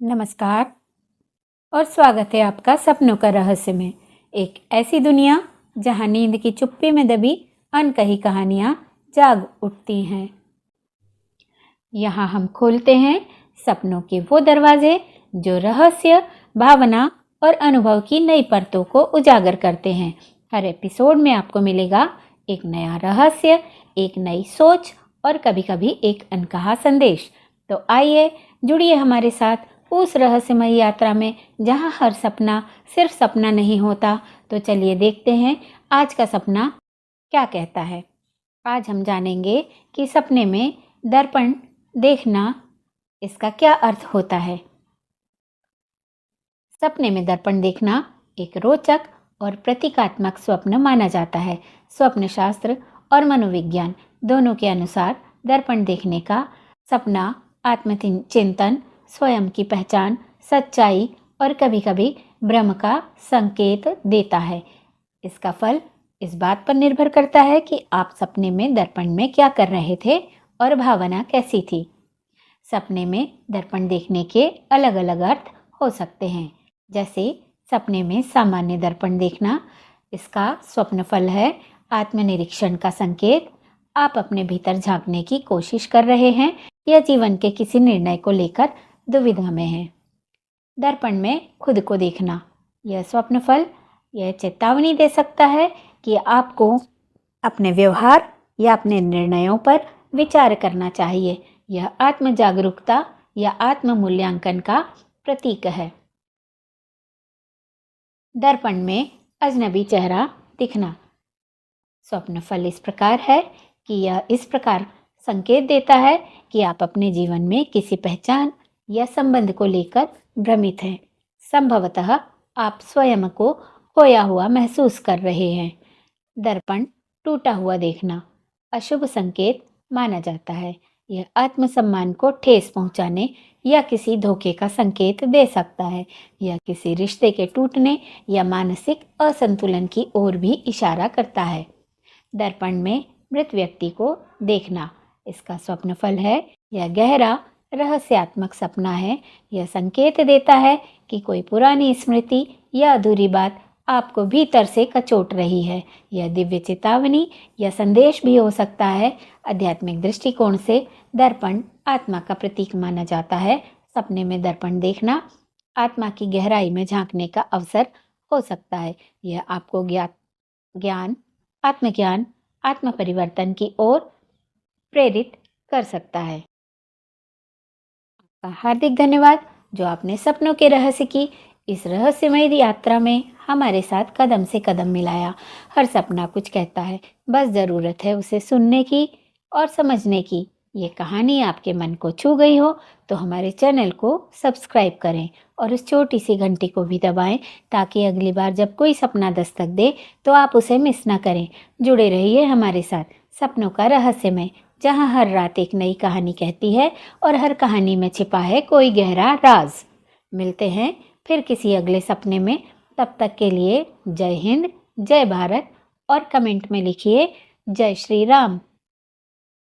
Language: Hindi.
नमस्कार और स्वागत है आपका सपनों का रहस्य में। एक ऐसी दुनिया जहां नींद की चुप्पी में दबी अनकही कहानियां जाग उठती हैं। यहाँ हम खोलते हैं सपनों के वो दरवाजे जो रहस्य, भावना और अनुभव की नई परतों को उजागर करते हैं। हर एपिसोड में आपको मिलेगा एक नया रहस्य, एक नई सोच और कभी-कभी एक अनकहा संदेश। तो आइए जुड़िए हमारे साथ उस रहस्यमय यात्रा में जहां हर सपना सिर्फ सपना नहीं होता। तो चलिए देखते हैं आज का सपना क्या कहता है। आज हम जानेंगे कि सपने में दर्पण देखना, इसका क्या अर्थ होता है। सपने में दर्पण देखना एक रोचक और प्रतीकात्मक स्वप्न माना जाता है। स्वप्न शास्त्र और मनोविज्ञान दोनों के अनुसार दर्पण देखने का सपना आत्मचिंतन, स्वयं की पहचान, सच्चाई और कभी-कभी भ्रम का संकेत देता है। इसका फल इस बात पर निर्भर करता है कि आप सपने में दर्पण में क्या कर रहे थे और भावना कैसी थी। सपने में दर्पण देखने के अलग-अलग अर्थ हो सकते हैं। जैसे सपने में सामान्य दर्पण देखना, इसका स्वप्न फल है आत्मनिरीक्षण का संकेत। आप अपने भीतर झांकने की कोशिश कर रहे हैं या जीवन के किसी निर्णय को लेकर दुविधा में हैं। दर्पण में खुद को देखना, यह स्वप्न फल यह चेतावनी दे सकता है कि आपको अपने व्यवहार या अपने निर्णयों पर विचार करना चाहिए। यह आत्म जागरूकता या आत्म मूल्यांकन का प्रतीक है। दर्पण में अजनबी चेहरा दिखना, स्वप्न फल इस प्रकार है कि यह इस प्रकार संकेत देता है कि आप अपने जीवन में किसी पहचान या संबंध को लेकर भ्रमित हैं। संभवतः आप स्वयं को खोया हुआ महसूस कर रहे हैं। दर्पण टूटा हुआ देखना अशुभ संकेत माना जाता है। यह आत्मसम्मान को ठेस पहुंचाने या किसी धोखे का संकेत दे सकता है। यह किसी रिश्ते के टूटने या मानसिक असंतुलन की ओर भी इशारा करता है। दर्पण में मृत व्यक्ति को देखना, इसका स्वप्न फल है यह गहरा रहस्यात्मक सपना है। यह संकेत देता है कि कोई पुरानी स्मृति या अधूरी बात आपको भीतर से कचोट रही है। यह दिव्य चेतावनी या संदेश भी हो सकता है। आध्यात्मिक दृष्टिकोण से दर्पण आत्मा का प्रतीक माना जाता है। सपने में दर्पण देखना आत्मा की गहराई में झांकने का अवसर हो सकता है। यह आपको ज्ञान, आत्मज्ञान, आत्म परिवर्तन की ओर प्रेरित कर सकता है। आपका हार्दिक धन्यवाद जो आपने सपनों के रहस्य की इस रहस्यमय यात्रा में हमारे साथ कदम से कदम मिलाया। हर सपना कुछ कहता है, बस ज़रूरत है उसे सुनने की और समझने की। ये कहानी आपके मन को छू गई हो तो हमारे चैनल को सब्सक्राइब करें और उस छोटी सी घंटी को भी दबाएं ताकि अगली बार जब कोई सपना दस्तक दे तो आप उसे मिस ना करें। जुड़े रहिए हमारे साथ सपनों का रहस्यमय, जहां हर रात एक नई कहानी कहती है और हर कहानी में छिपा है कोई गहरा राज। मिलते हैं फिर किसी अगले सपने में। तब तक के लिए जय हिंद, जय भारत और कमेंट में लिखिए जय श्री राम।